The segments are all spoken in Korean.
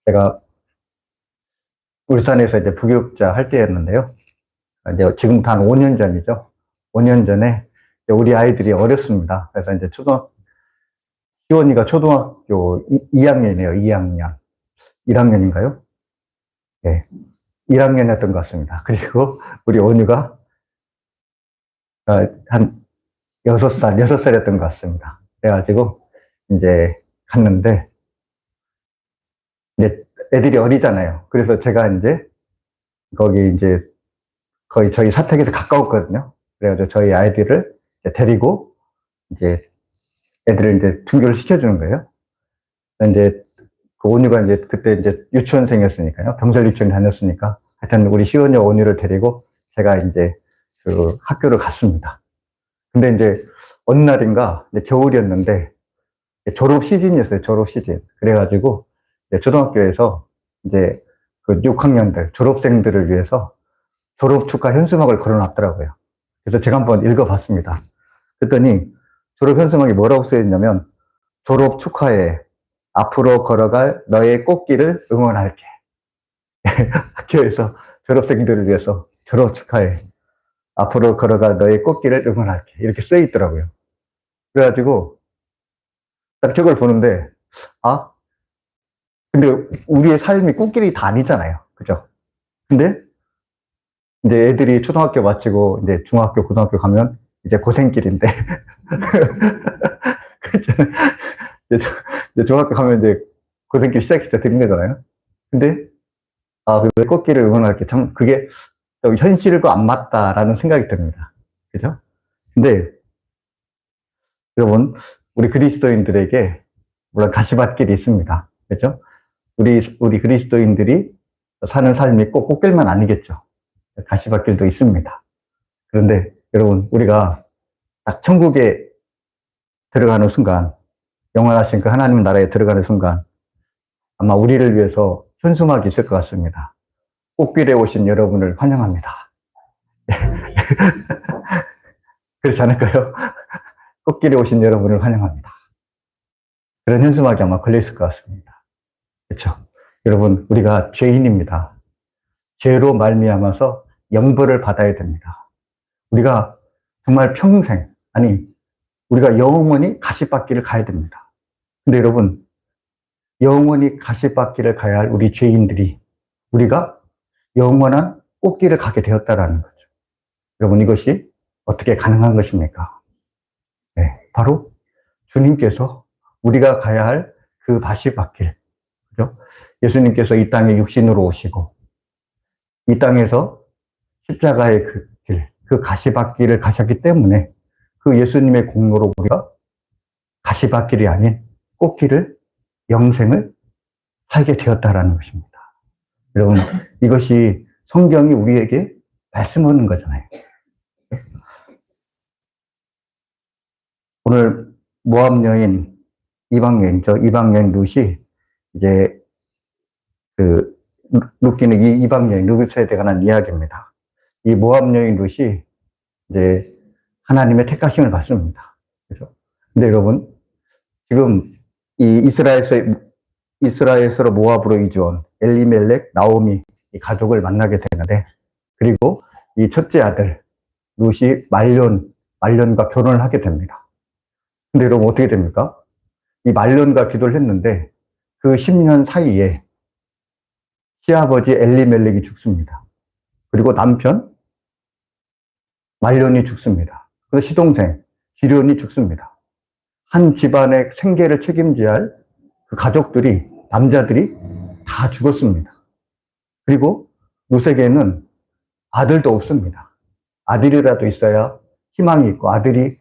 제가 울산에서 이제 부교육자 할 때였는데요. 이제 지금부터 한 5년 전이죠. 5년 전에 우리 아이들이 어렸습니다. 그래서 이제 시원이가 초등학교 2학년이에요. 2학년. 1학년인가요? 네. 1학년이었던 것 같습니다. 그리고 우리 온유가 한 6살이었던 것 같습니다. 그래가지고 이제 갔는데, 이제 애들이 어리잖아요. 그래서 제가 이제 거기 이제 거의 저희 사택에서 가까웠거든요. 그래가지고 저희 아이들을 데리고 이제 애들을 이제 등교를 시켜주는 거예요. 이제 그 온유가 이제 그때 이제 유치원생이었으니까요. 병설 유치원 다녔으니까 하여튼 우리 시원이 온유를 데리고 제가 이제 그 학교를 갔습니다. 근데 이제 어느 날인가 이제 겨울이었는데 졸업 시즌이었어요. 졸업 시즌. 그래가지고 이제 초등학교에서 이제 그 6학년들 졸업생들을 위해서 졸업 축하 현수막을 걸어놨더라고요. 그래서 제가 한번 읽어봤습니다. 그랬더니 졸업 현수막이 뭐라고 써있냐면, 졸업 축하해. 앞으로 걸어갈 너의 꽃길을 응원할게. 학교에서 졸업생들을 위해서 졸업 축하해. 앞으로 걸어갈 너의 꽃길을 응원할게. 이렇게 써있더라고요. 그래가지고 딱 저걸 보는데, 아, 근데 우리의 삶이 꽃길이 다 아니잖아요. 그죠? 근데 이제 애들이 초등학교 마치고 이제 중학교, 고등학교 가면 이제 고생길인데, 이제 중학교 가면 이제 고생길 시작되는 거잖아요. 근데, 왜 꽃길을 응원할게. 참, 그게 좀 현실과 안 맞다라는 생각이 듭니다. 그죠? 근데, 여러분, 우리 그리스도인들에게, 물론 가시밭길이 있습니다. 그죠? 우리 그리스도인들이 사는 삶이 꼭 꽃길만 아니겠죠. 가시밭길도 있습니다. 그런데 여러분, 우리가 딱 천국에 들어가는 순간, 영원하신 그 하나님 나라에 들어가는 순간, 아마 우리를 위해서 현수막이 있을 것 같습니다. 꽃길에 오신 여러분을 환영합니다. 그렇지 않을까요? 꽃길에 오신 여러분을 환영합니다. 그런 현수막이 아마 걸려있을 것 같습니다. 그렇죠? 여러분, 우리가 죄인입니다. 죄로 말미암아서 영벌을 받아야 됩니다. 우리가 정말 평생, 아니, 우리가 영원히 가시밭길을 가야 됩니다. 근데 여러분, 영원히 가시밭길을 가야 할 우리 죄인들이 우리가 영원한 꽃길을 가게 되었다라는 거죠. 여러분, 이것이 어떻게 가능한 것입니까? 네, 바로 주님께서 우리가 가야 할 그 가시밭길, 그죠? 예수님께서 이 땅에 육신으로 오시고 이 땅에서 십자가의 그 길, 그 가시밭길을 가셨기 때문에 그 예수님의 공로로 우리가 가시밭길이 아닌 꽃길을, 영생을 살게 되었다라는 것입니다. 여러분, 이것이 성경이 우리에게 말씀하는 거잖아요. 오늘 모압 여인, 이방 여인이죠. 이방 여인 룻이 이제 그 룻기는 이 이방 여인 룻에 관한 이야기입니다. 이 모압 여인 룻이 이제 하나님의 택하심을 받습니다. 그죠? 근데 여러분, 지금 이 이스라엘에서 모압으로 이주한 엘리멜렉, 나오미 이 가족을 만나게 되는데, 그리고 이 첫째 아들 룻이 말론과 결혼을 하게 됩니다. 근데 여러분 어떻게 됩니까? 이 말론과 기도를 했는데 그 10년 사이에 시아버지 엘리멜렉이 죽습니다. 그리고 남편 말론이 죽습니다. 그리고 시동생 기련이 죽습니다. 한 집안의 생계를 책임져야 할 그 가족들이, 남자들이 다 죽었습니다. 그리고 룻에게는 아들도 없습니다. 아들이라도 있어야 희망이 있고 아들이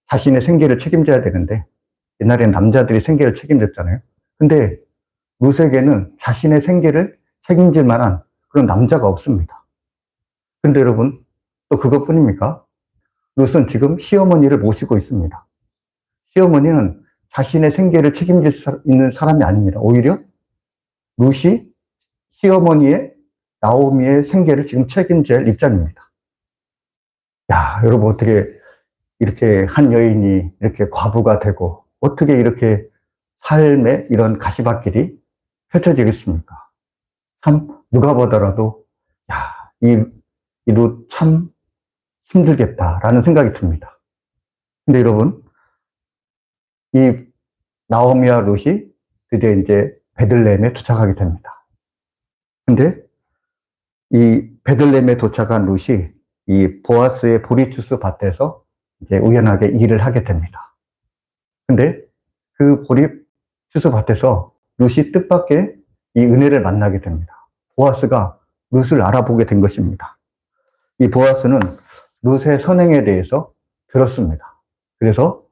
자신의 생계를 책임져야 되는데, 옛날에는 남자들이 생계를 책임졌잖아요. 근데 룻에게는 자신의 생계를 책임질 만한 그런 남자가 없습니다. 근데 여러분, 또 그것뿐입니까? 룻은 지금 시어머니를 모시고 있습니다. 시어머니는 자신의 생계를 책임질 수 있는 사람이 아닙니다. 오히려 룻이 시어머니의, 나오미의 생계를 지금 책임져야 할 입장입니다. 야, 여러분, 어떻게 이렇게 한 여인이 이렇게 과부가 되고, 어떻게 이렇게 삶의 이런 가시밭길이 펼쳐지겠습니까? 참, 누가 보더라도, 야, 이 룻 참 힘들겠다라는 생각이 듭니다. 근데 여러분, 이 나오미와 룻이 드디어 이제 베들레헴에 도착하게 됩니다. 근데 이 베들레헴에 도착한 룻이 이 보아스의 보리추수 밭에서 이제 우연하게 일을 하게 됩니다. 근데 그 보리추수 밭에서 룻이 뜻밖의 이 은혜를 만나게 됩니다. 보아스가 룻을 알아보게 된 것입니다. 이 보아스는 룻의 선행에 대해서 들었습니다. 그래서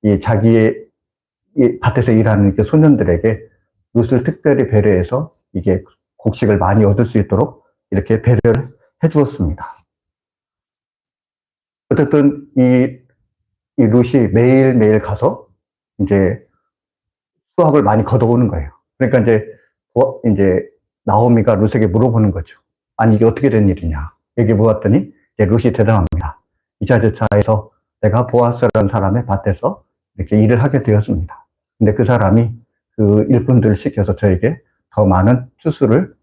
이 자기의 이 밭에서 일하는 그 소년들에게 룻을 특별히 배려해서 이게 곡식을 많이 얻을 수 있도록 이렇게 배려를 해 주었습니다. 어쨌든 이 룻이 매일매일 가서 이제 수확을 많이 걷어오는 거예요. 그러니까 이제 나오미가 룻에게 물어보는 거죠. 아니, 이게 어떻게 된 일이냐. 얘기해 보았더니 이제 룻이 대답합니다. 이자저자에서 내가 보아스라는 사람의 밭에서 이렇게 일을 하게 되었습니다. 근데 그 사람이 그 일꾼들을 시켜서 저에게 더 많은 추수를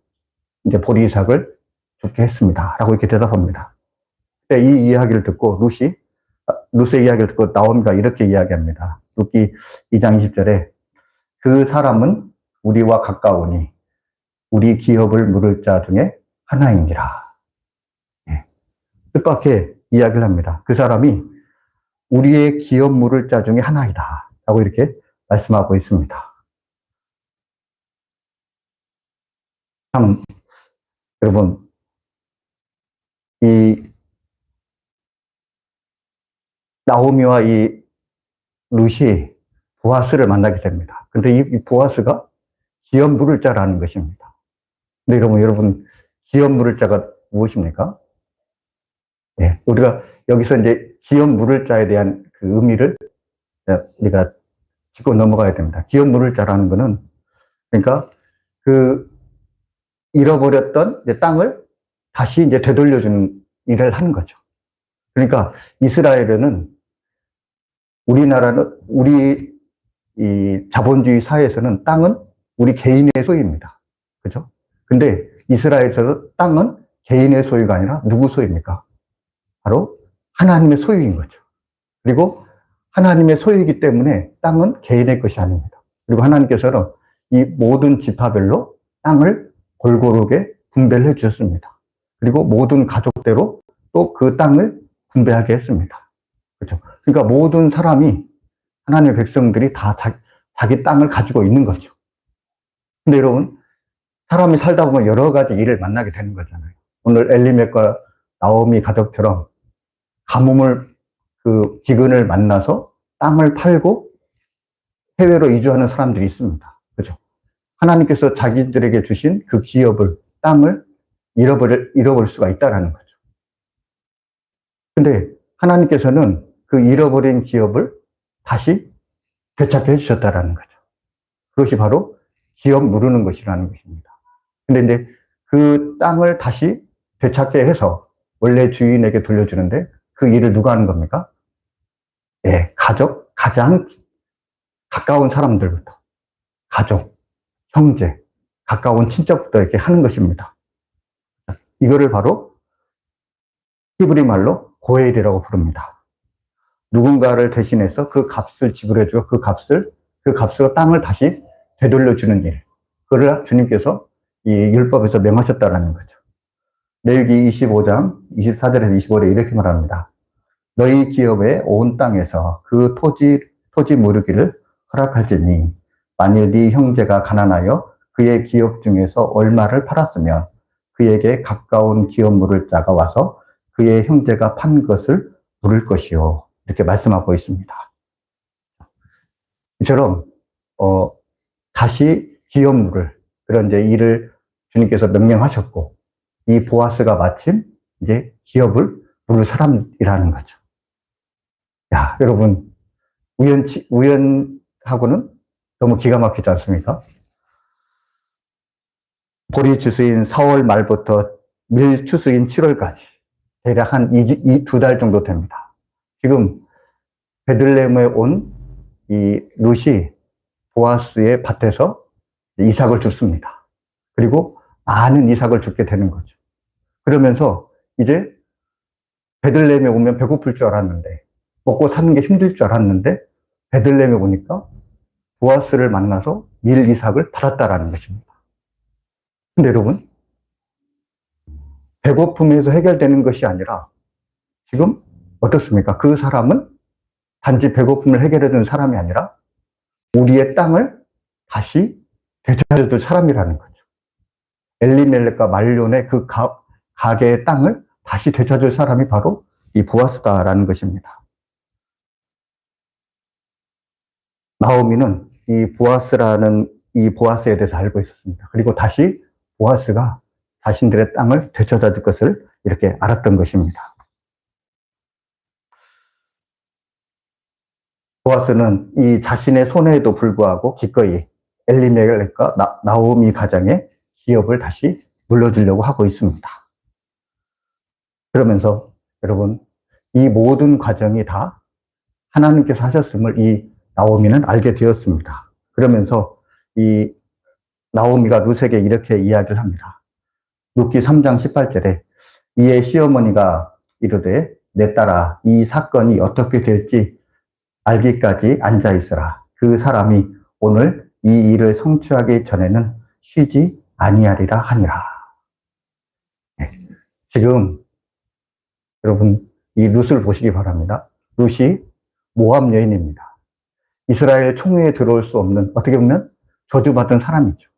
이제 보리삭을 좋게 했습니다. 라고 이렇게 대답합니다. 이 이야기를 듣고 룻의 이야기를 듣고 나오미가 이렇게 이야기합니다. 룻기 2장 20절에 그 사람은 우리와 가까우니 우리 기업을 물을 자 중에 하나이니라. 예. 뜻밖의 이야기를 합니다. 그 사람이 우리의 기업 물을 자 중에 하나이다. 라고 이렇게 말씀하고 있습니다. 참, 여러분, 이 나오미와 이 룻이 보아스를 만나게 됩니다. 근데 이 보아스가 기업 물을 자라는 것입니다. 근데 여러분, 기업 물을 자가 무엇입니까? 예, 우리가 여기서 이제 기업 물을 자에 대한 그 의미를 우리가 짚고 넘어가야 됩니다. 기업 물을 자라는 것은 그러니까 그 잃어버렸던 이제 땅을 다시 이제 되돌려주는 일을 하는 거죠. 그러니까 이스라엘은 우리나라는 우리 이 자본주의 사회에서는 땅은 우리 개인의 소유입니다. 그죠? 근데 이스라엘에서 땅은 개인의 소유가 아니라 누구 소유입니까? 바로 하나님의 소유인 거죠. 그리고 하나님의 소유이기 때문에 땅은 개인의 것이 아닙니다. 그리고 하나님께서는 이 모든 지파별로 땅을 골고루게 분배를 해 주셨습니다. 그리고 모든 가족대로 또 그 땅을 분배하게 했습니다. 그렇죠? 그러니까 모든 사람이 하나님의 백성들이 다 자기 땅을 가지고 있는 거죠. 근데 여러분, 사람이 살다 보면 여러 가지 일을 만나게 되는 거잖아요. 오늘 엘리멜과 나오미 가족처럼 가뭄을 그 기근을 만나서 땅을 팔고 해외로 이주하는 사람들이 있습니다. 그죠? 하나님께서 자기들에게 주신 그 기업을, 땅을 잃어버릴 수가 있다는 거죠. 근데 하나님께서는 그 잃어버린 기업을 다시 되찾게 해주셨다는 거죠. 그것이 바로 기업 무르는 것이라는 것입니다. 근데 이제 그 땅을 다시 되찾게 해서 원래 주인에게 돌려주는데 그 일을 누가 하는 겁니까? 네, 가장 가까운 사람들부터, 가족, 형제, 가까운 친척부터 이렇게 하는 것입니다. 이거를 바로 히브리 말로 고엘이라고 부릅니다. 누군가를 대신해서 그 값을 지불해주고 그 값으로 땅을 다시 되돌려주는 일. 그걸 주님께서 이 율법에서 명하셨다라는 거죠. 레위기 25장 24절에서 25절에 이렇게 말합니다. 너희 기업의 온 땅에서 그 토지 무르기를 허락할지니 만일 네 형제가 가난하여 그의 기업 중에서 얼마를 팔았으면 그에게 가까운 기업 물을 자가 와서 그의 형제가 판 것을 물을 것이요. 이렇게 말씀하고 있습니다. 이처럼 다시 기업 물을 그런 이제 일을 주님께서 명령하셨고 이 보아스가 마침 이제 기업을 물을 사람이라는 거죠. 야, 여러분 우연하고는 너무 기가 막히지 않습니까? 보리 추수인 4월 말부터 밀 추수인 7월까지 대략 한 2달 정도 됩니다. 지금 베들레헴에 온 이 룻이 보아스의 밭에서 이삭을 줍습니다. 그리고 많은 이삭을 줍게 되는 거죠. 그러면서 이제 베들레헴에 오면 배고플 줄 알았는데, 먹고 사는 게 힘들 줄 알았는데, 베들레헴에 오니까 보아스를 만나서 밀 이삭을 받았다라는 것입니다. 근데 여러분, 배고픔에서 해결되는 것이 아니라 지금 어떻습니까? 그 사람은 단지 배고픔을 해결해준 사람이 아니라 우리의 땅을 다시 되찾아줄 사람이라는 거죠. 엘리멜렉과 말론의 그 가게의 땅을 다시 되찾을 사람이 바로 이 보아스다라는 것입니다. 나오미는 이 보아스에 대해서 알고 있었습니다. 그리고 다시 보아스가 자신들의 땅을 되찾아 줄 것을 이렇게 알았던 것입니다. 보아스는 이 자신의 손해에도 불구하고 기꺼이 엘리멜렉과 나오미 가정의 기업을 다시 물려주려고 하고 있습니다. 그러면서 여러분, 이 모든 과정이 다 하나님께서 하셨음을 이 나오미는 알게 되었습니다. 그러면서 이 나오미가 룻에게 이렇게 이야기를 합니다. 룻기 3장 18절에 이에 시어머니가 이르되 내 딸아 이 사건이 어떻게 될지 알기까지 앉아있으라. 그 사람이 오늘 이 일을 성취하기 전에는 쉬지 아니하리라 하니라. 네. 지금 여러분 이 룻을 보시기 바랍니다. 룻이 모압 여인입니다. 이스라엘 총회에 들어올 수 없는, 어떻게 보면 저주받은 사람이죠.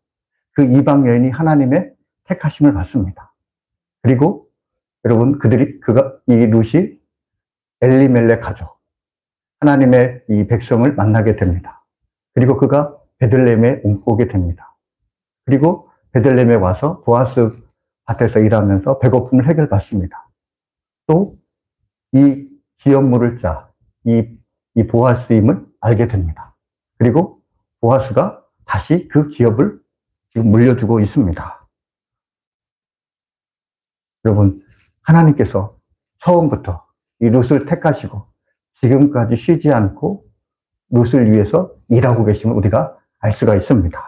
그 이방 여인이 하나님의 택하심을 받습니다. 그리고 여러분 이 룻이 엘리멜렉 가족, 하나님의 이 백성을 만나게 됩니다. 그리고 그가 베들레헴에 오게 됩니다. 그리고 베들레헴에 와서 보아스 밭에서 일하면서 배고픔을 해결받습니다. 또 이 기업 물을 자, 이 보아스임을 알게 됩니다. 그리고 보아스가 다시 그 기업을 지금 물려주고 있습니다. 여러분, 하나님께서 처음부터 이 룻을 택하시고 지금까지 쉬지 않고 룻을 위해서 일하고 계심을 우리가 알 수가 있습니다.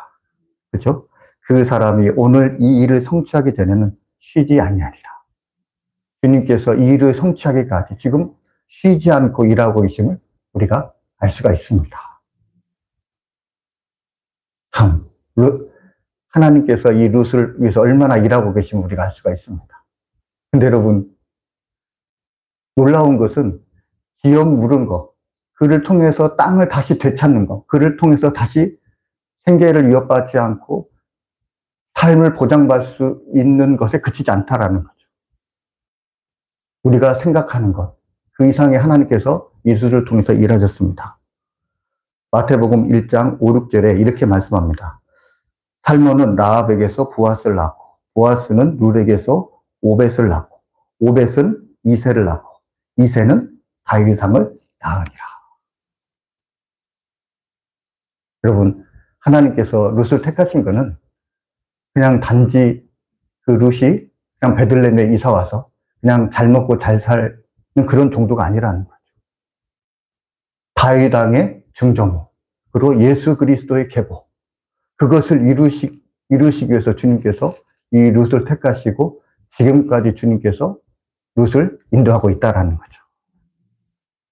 그렇죠? 그 사람이 오늘 이 일을 성취하기 전에는 쉬지 아니하리라. 주님께서 이 일을 성취하기까지 지금 쉬지 않고 일하고 계심을 우리가 알 수가 있습니다. 참, 하나님께서 이 룻을 위해서 얼마나 일하고 계심을 우리가 알 수가 있습니다. 근데 여러분, 놀라운 것은 기업 물은 것, 그를 통해서 땅을 다시 되찾는 것, 그를 통해서 다시 생계를 위협받지 않고 삶을 보장받을 수 있는 것에 그치지 않다라는 거죠. 우리가 생각하는 것, 그 이상의 하나님께서 예수를 통해서 일하셨습니다. 마태복음 1장 5, 6절에 이렇게 말씀합니다. 살몬은 라합에게서 보아스를 낳고, 보아스는 룻에게서 오벳을 낳고, 오벳은 이새를 낳고, 이새는 다윗의 상을 낳으니라. 여러분, 하나님께서 룻을 택하신 것은 그냥 단지 그 룻이 그냥 베들레헴에 이사 와서 그냥 잘 먹고 잘 사는 그런 정도가 아니라는 거죠. 다윗 왕의 증조모, 그리고 예수 그리스도의 계보, 그것을 이루시기 위해서 주님께서 이 룻을 택하시고 지금까지 주님께서 룻을 인도하고 있다는 거죠.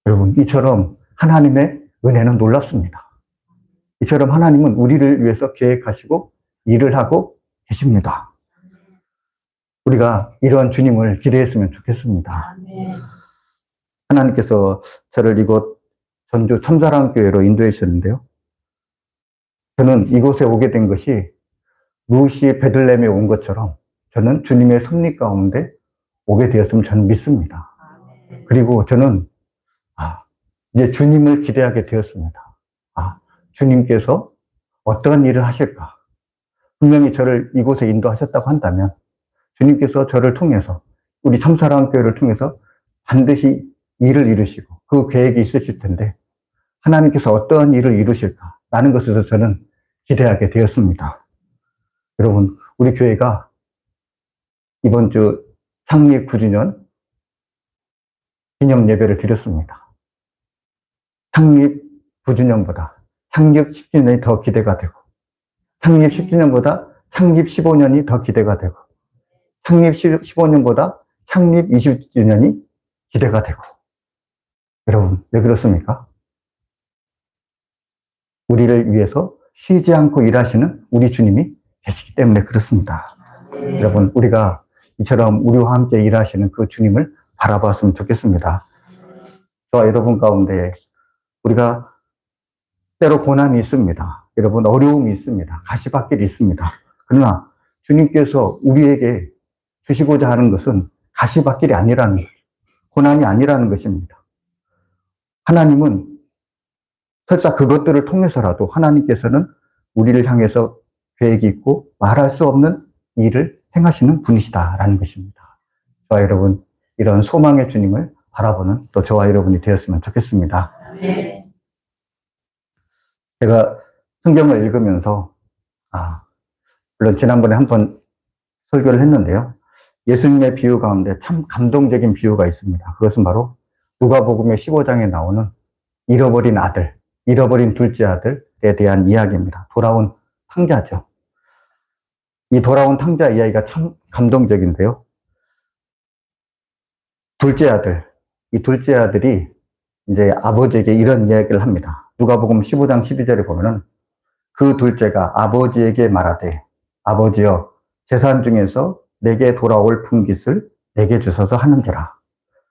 여러분, 이처럼 하나님의 은혜는 놀랍습니다. 이처럼 하나님은 우리를 위해서 계획하시고 일을 하고 계십니다. 우리가 이런 주님을 기대했으면 좋겠습니다. 하나님께서 저를 이곳 전주 참사랑교회로 인도해 주셨는데요. 저는 이곳에 오게 된 것이 룻이 베들레헴에 온 것처럼 저는 주님의 섭리 가운데 오게 되었으면 저는 믿습니다. 그리고 저는 이제 주님을 기대하게 되었습니다. 주님께서 어떤 일을 하실까? 분명히 저를 이곳에 인도하셨다고 한다면 주님께서 저를 통해서 우리 참사랑교회를 통해서 반드시 일을 이루시고 그 계획이 있으실 텐데 하나님께서 어떠한 일을 이루실까? 라는 것에서 저는 기대하게 되었습니다. 여러분, 우리 교회가 이번 주 창립 9주년 기념 예배를 드렸습니다. 창립 9주년보다 창립 10주년이 더 기대가 되고 창립 10주년보다 창립 15년이 더 기대가 되고, 창립 15년보다 창립 20주년이 기대가 되고. 여러분, 왜 그렇습니까? 우리를 위해서 쉬지 않고 일하시는 우리 주님이 계시기 때문에 그렇습니다. 여러분, 우리가 이처럼 우리와 함께 일하시는 그 주님을 바라봤으면 좋겠습니다. 저와 여러분 가운데 우리가 때로 고난이 있습니다. 여러분, 어려움이 있습니다. 가시밭길이 있습니다. 그러나 주님께서 우리에게 주시고자 하는 것은 가시밭길이 아니라는 거예요. 고난이 아니라는 것입니다. 하나님은 설사 그것들을 통해서라도 하나님께서는 우리를 향해서 계획이 있고 말할 수 없는 일을 행하시는 분이시다라는 것입니다. 저와 여러분, 이런 소망의 주님을 바라보는 또 저와 여러분이 되었으면 좋겠습니다. 제가 성경을 읽으면서 물론 지난번에 한번 설교를 했는데요. 예수님의 비유 가운데 참 감동적인 비유가 있습니다. 그것은 바로 누가복음의 15장에 나오는 잃어버린 아들, 잃어버린 둘째 아들에 대한 이야기입니다. 돌아온 탕자죠. 이 돌아온 탕자 이야기가 참 감동적인데요. 둘째 아들, 이 둘째 아들이 이제 아버지에게 이런 이야기를 합니다. 누가복음 15장 12절에 보면은 그 둘째가 아버지에게 말하되, 아버지여, 재산 중에서 내게 돌아올 분깃을 내게 주소서 하는지라.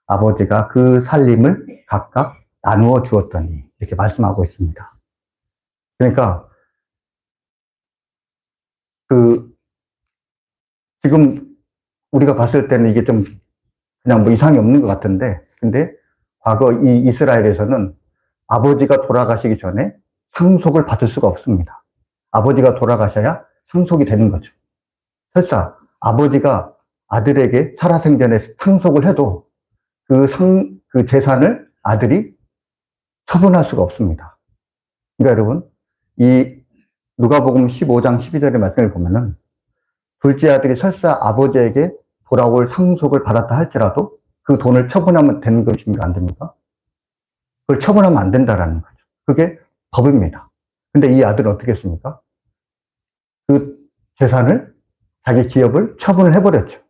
아버지가 그 살림을 각각 나누어 주었더니, 이렇게 말씀하고 있습니다. 그러니까 지금 우리가 봤을 때는 이게 좀 그냥 뭐 이상이 없는 것 같은데, 근데 과거 이 이스라엘에서는 아버지가 돌아가시기 전에 상속을 받을 수가 없습니다. 아버지가 돌아가셔야 상속이 되는 거죠. 설사 아버지가 아들에게 살아생전에 상속을 해도 그 재산을 아들이 처분할 수가 없습니다. 그러니까 여러분, 이 누가복음 15장 12절의 말씀을 보면은 둘째 아들이 설사 아버지에게 돌아올 상속을 받았다 할지라도 그 돈을 처분하면 되는 것입니까? 안 됩니까? 그걸 처분하면 안 된다라는 거죠. 그게 법입니다. 근데 이 아들은 어떻게 했습니까? 그 재산을, 자기 기업을 처분을 해버렸죠.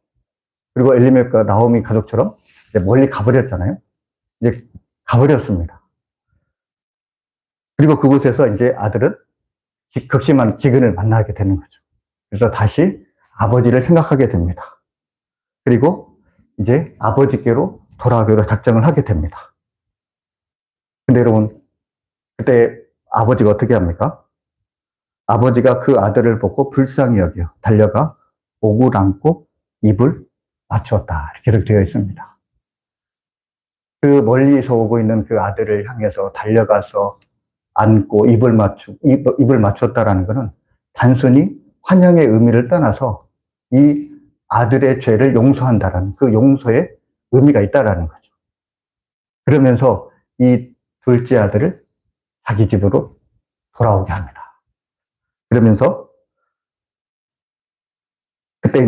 그리고 엘리멜렉과 나오미 가족처럼 이제 멀리 가버렸잖아요. 이제 가버렸습니다. 그리고 그곳에서 이제 아들은 극심한 기근을 만나게 되는 거죠. 그래서 다시 아버지를 생각하게 됩니다. 그리고 이제 아버지께로 돌아가기로 작정을 하게 됩니다. 근데 여러분, 그때 아버지가 어떻게 합니까? 아버지가 그 아들을 보고 불쌍히 여겨 달려가 목을 안고 입을 맞추었다. 이렇게 기록되어 있습니다. 그 멀리서 오고 있는 그 아들을 향해서 달려가서 안고 입을 맞췄다라는 것은 단순히 환영의 의미를 떠나서 이 아들의 죄를 용서한다라는 그 용서의 의미가 있다라는 거죠. 그러면서 이 둘째 아들을 자기 집으로 돌아오게 합니다. 그러면서 그때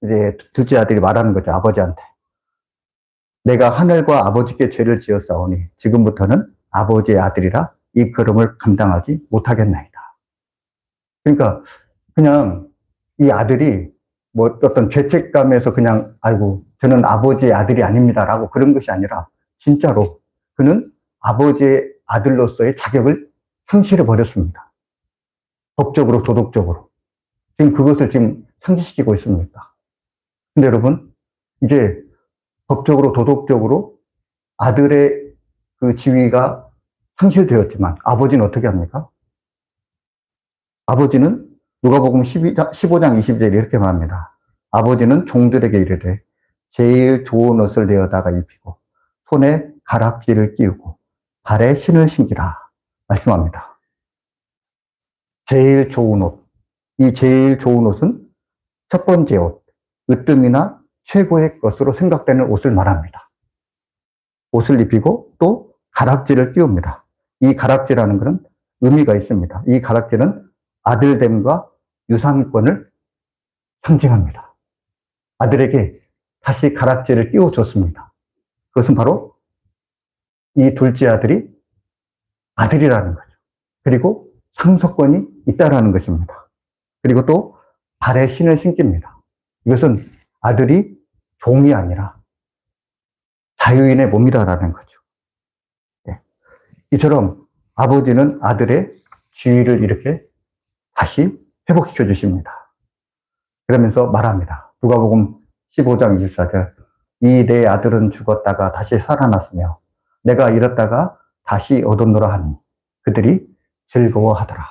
이제 둘째 아들이 말하는 거죠. 아버지한테. 내가 하늘과 아버지께 죄를 지었사오니 지금부터는 아버지의 아들이라 이 걸음을 감당하지 못하겠나이다. 그러니까 그냥 이 아들이 뭐 어떤 죄책감에서 그냥 아이고 저는 아버지의 아들이 아닙니다라고 그런 것이 아니라 진짜로 그는 아버지의 아들로서의 자격을 상실해 버렸습니다. 법적으로, 도덕적으로. 지금 그것을 지금 상실시키고 있습니다. 근데 여러분, 이제 법적으로, 도덕적으로 아들의 그 지위가 상실되었지만 아버지는 어떻게 합니까? 아버지는 누가복음 15장 20절에 이렇게 말합니다. 아버지는 종들에게 이르되 제일 좋은 옷을 내어다가 입히고 손에 가락지를 끼우고 발에 신을 신기라 말씀합니다. 제일 좋은 옷. 이 제일 좋은 옷은 첫 번째 옷, 으뜸이나 최고의 것으로 생각되는 옷을 말합니다. 옷을 입히고 또 가락지를 끼웁니다. 이 가락지라는 것은 의미가 있습니다. 이 가락지는 아들됨과 유산권을 상징합니다. 아들에게 다시 가락지를 끼워줬습니다. 그것은 바로 이 둘째 아들이 아들이라는 거죠. 그리고 상속권이 있다라는 것입니다. 그리고 또 발에 신을 신깁니다. 이것은 아들이 종이 아니라 자유인의 몸이다라는 거죠. 예. 이처럼 아버지는 아들의 지위를 이렇게 다시 회복시켜 주십니다. 그러면서 말합니다. 누가복음 15장 24절. 이 내 아들은 죽었다가 다시 살아났으며 내가 잃었다가 다시 얻었노라 하니 그들이 즐거워하더라.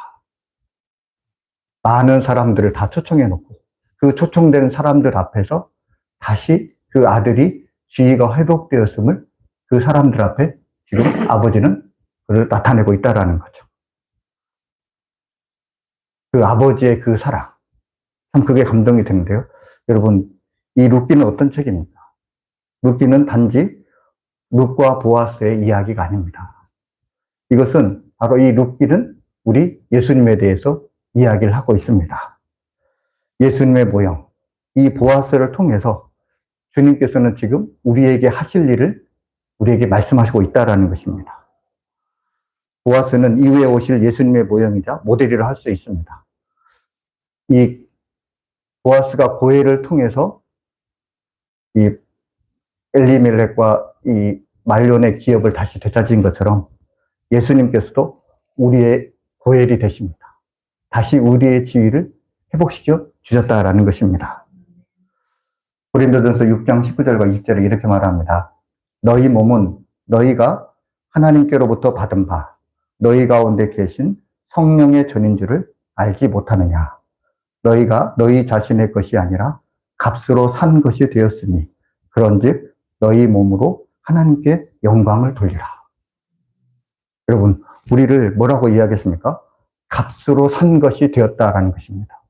많은 사람들을 다 초청해 놓고 그 초청된 사람들 앞에서 다시 그 아들이 지위가 회복되었음을 그 사람들 앞에 지금 아버지는 그를 나타내고 있다라는 거죠. 그 아버지의 그 사랑. 참 그게 감동이 되는데요. 여러분, 이 룻기는 어떤 책입니까? 룻기는 단지 룻과 보아스의 이야기가 아닙니다. 이것은 바로 이 룻기는 우리 예수님에 대해서 이야기를 하고 있습니다. 예수님의 모형, 이 보아스를 통해서 주님께서는 지금 우리에게 하실 일을 우리에게 말씀하시고 있다는 것입니다. 보아스는 이후에 오실 예수님의 모형이자 모델이라 할 수 있습니다. 이 보아스가 고해를 통해서 이 엘리멜렉과 이 말론의 기업을 다시 되찾은 것처럼 예수님께서도 우리의 고엘이 되십니다. 다시 우리의 지위를 회복시켜 주셨다라는 것입니다. 고린도전서 6장 19절과 20절에 이렇게 말합니다. 너희 몸은 너희가 하나님께로부터 받은 바 너희 가운데 계신 성령의 전인 줄을 알지 못하느냐. 너희가 너희 자신의 것이 아니라 값으로 산 것이 되었으니 그런즉 너희 몸으로 하나님께 영광을 돌리라. 여러분, 우리를 뭐라고 이야기했습니까? 값으로 산 것이 되었다라는 것입니다.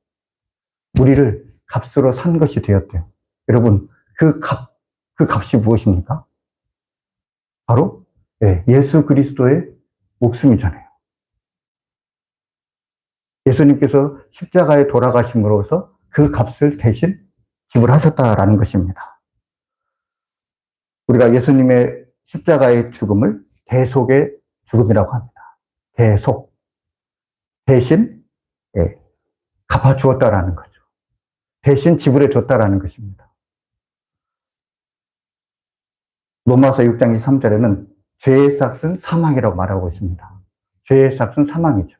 우리를 값으로 산 것이 되었대요. 여러분, 그 값이 무엇입니까? 바로 예수 그리스도의 목숨이잖아요. 예수님께서 십자가에 돌아가심으로써 그 값을 대신 지불하셨다라는 것입니다. 우리가 예수님의 십자가의 죽음을 대속의 죽음이라고 합니다. 대속. 대신 갚아주었다라는 거죠. 대신 지불해 줬다라는 것입니다. 로마서 6장 23절에는 죄의 삭은 사망이라고 말하고 있습니다. 죄의 삭은 사망이죠.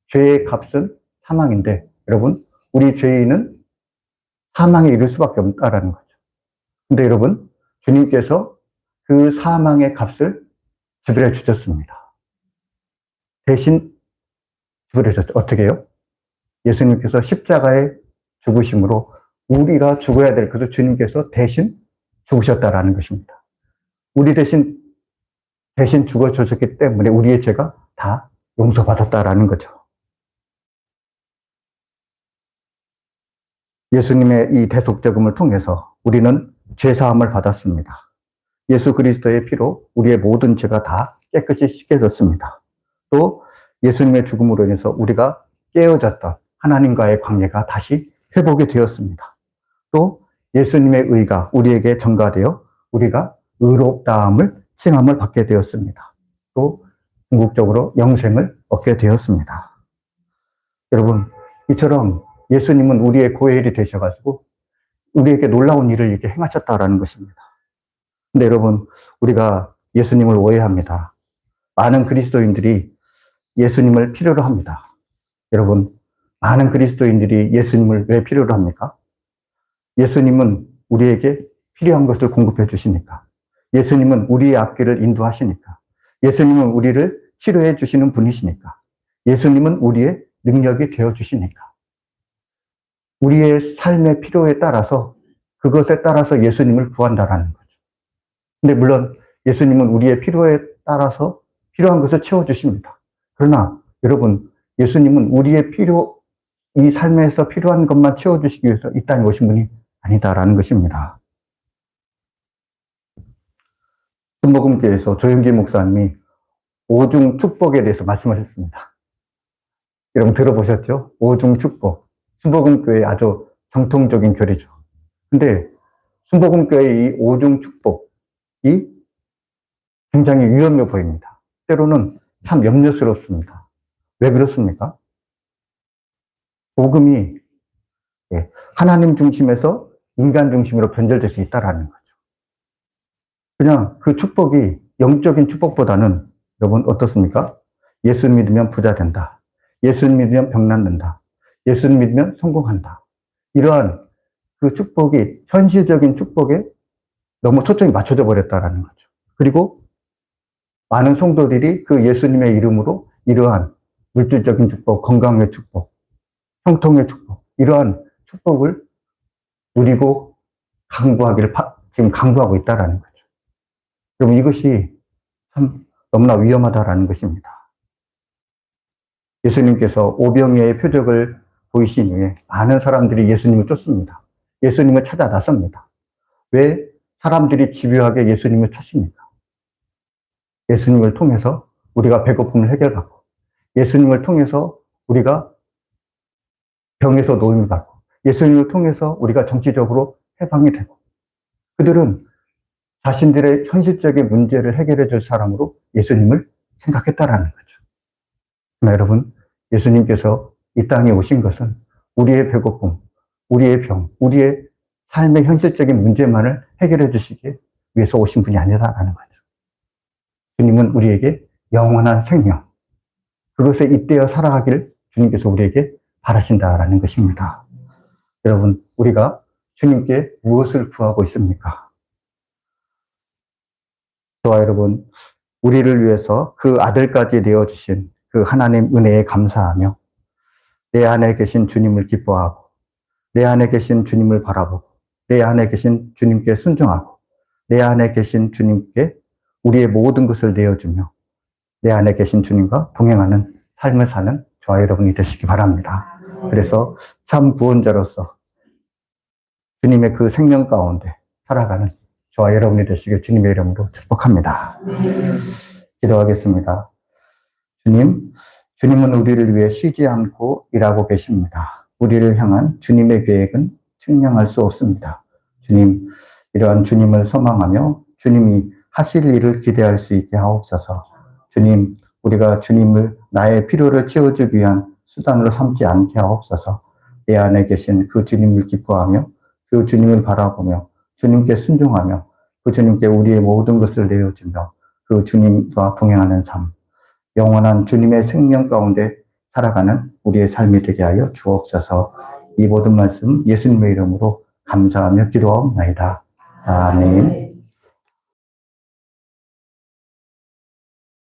죄의 값은 사망인데 여러분, 우리 죄인은 사망에 이를 수밖에 없다라는 거죠. 근데 여러분, 주님께서 그 사망의 값을 지불해 주셨습니다. 대신 지불해 줬죠. 어떻게 해요? 예수님께서 십자가에 죽으심으로 우리가 죽어야 될 것을 주님께서 대신 죽으셨다라는 것입니다. 우리 대신 죽어주셨기 때문에 우리의 죄가 다 용서받았다라는 거죠. 예수님의 이 대속제금을 통해서 우리는 죄사함을 받았습니다. 예수 그리스도의 피로 우리의 모든 죄가 다 깨끗이 씻겨졌습니다. 또 예수님의 죽음으로 인해서 우리가 깨어졌던 하나님과의 관계가 다시 회복이 되었습니다. 또 예수님의 의가 우리에게 전가되어 우리가 의롭다함을 칭함을 받게 되었습니다. 또 궁극적으로 영생을 얻게 되었습니다. 여러분, 이처럼 예수님은 우리의 고엘이 되셔가지고 우리에게 놀라운 일을 이렇게 행하셨다라는 것입니다. 근데 여러분, 우리가 예수님을 오해합니다. 많은 그리스도인들이 예수님을 필요로 합니다. 여러분, 많은 그리스도인들이 예수님을 왜 필요로 합니까? 예수님은 우리에게 필요한 것을 공급해 주시니까. 예수님은 우리의 앞길을 인도하시니까. 예수님은 우리를 치료해 주시는 분이시니까. 예수님은 우리의 능력이 되어 주시니까. 우리의 삶의 필요에 따라서 그것에 따라서 예수님을 구한다라는 거죠. 근데 물론 예수님은 우리의 필요에 따라서 필요한 것을 채워주십니다. 그러나 여러분, 예수님은 우리의 이 삶에서 필요한 것만 채워주시기 위해서 이 땅에 오신 분이 아니다라는 것입니다. 순복음교회에서 조영기 목사님이 오중 축복에 대해서 말씀하셨습니다. 여러분 들어보셨죠? 오중 축복. 순복음교회의 아주 정통적인 교리죠. 근데 순복음교회의 이 오중 축복이 굉장히 위험해 보입니다. 때로는 참 염려스럽습니다. 왜 그렇습니까? 복음이 하나님 중심에서 인간 중심으로 변절될 수 있다라는 거죠. 그냥 그 축복이 영적인 축복보다는 여러분 어떻습니까? 예수 믿으면 부자 된다. 예수 믿으면 병 낫는다. 예수 믿으면 성공한다. 이러한 그 축복이 현실적인 축복에 너무 초점이 맞춰져 버렸다라는 거죠. 그리고 많은 성도들이 그 예수님의 이름으로 이러한 물질적인 축복, 건강의 축복, 형통의 축복, 이러한 축복을 누리고 지금 강구하고 있다라는 거죠. 여러분 이것이 참 너무나 위험하다라는 것입니다. 예수님께서 오병이어의 표적을 보이신 후에 많은 사람들이 예수님을 쫓습니다. 예수님을 찾아 나섭니다. 왜 사람들이 집요하게 예수님을 찾습니까? 예수님을 통해서 우리가 배고픔을 해결받고, 예수님을 통해서 우리가 병에서 노임을 받고, 예수님을 통해서 우리가 정치적으로 해방이 되고, 그들은 자신들의 현실적인 문제를 해결해 줄 사람으로 예수님을 생각했다라는 거죠. 여러분, 예수님께서 이 땅에 오신 것은 우리의 배고픔, 우리의 병, 우리의 삶의 현실적인 문제만을 해결해 주시기 위해서 오신 분이 아니라는 거죠. 주님은 우리에게 영원한 생명, 그것에 잇대어 살아가기를 주님께서 우리에게 바라신다라는 것입니다. 여러분, 우리가 주님께 무엇을 구하고 있습니까? 저와 여러분, 우리를 위해서 그 아들까지 내어주신 그 하나님 은혜에 감사하며 내 안에 계신 주님을 기뻐하고 내 안에 계신 주님을 바라보고 내 안에 계신 주님께 순종하고 내 안에 계신 주님께 우리의 모든 것을 내어주며 내 안에 계신 주님과 동행하는 삶을 사는 저와 여러분이 되시기 바랍니다. 그래서 참 구원자로서 주님의 그 생명 가운데 살아가는 저와 여러분이 되시길 주님의 이름으로 축복합니다. 기도하겠습니다. 주님은 우리를 위해 쉬지 않고 일하고 계십니다. 우리를 향한 주님의 계획은 측량할 수 없습니다. 주님, 이러한 주님을 소망하며 주님이 하실 일을 기대할 수 있게 하옵소서. 주님, 우리가 주님을 나의 필요를 채워주기 위한 수단으로 삼지 않게 하옵소서. 내 안에 계신 그 주님을 기뻐하며 그 주님을 바라보며 주님께 순종하며 그 주님께 우리의 모든 것을 내어주며 그 주님과 동행하는 삶, 영원한 주님의 생명 가운데 살아가는 우리의 삶이 되게 하여 주옵소서. 이 모든 말씀 예수님의 이름으로 감사하며 기도하옵나이다. 아멘.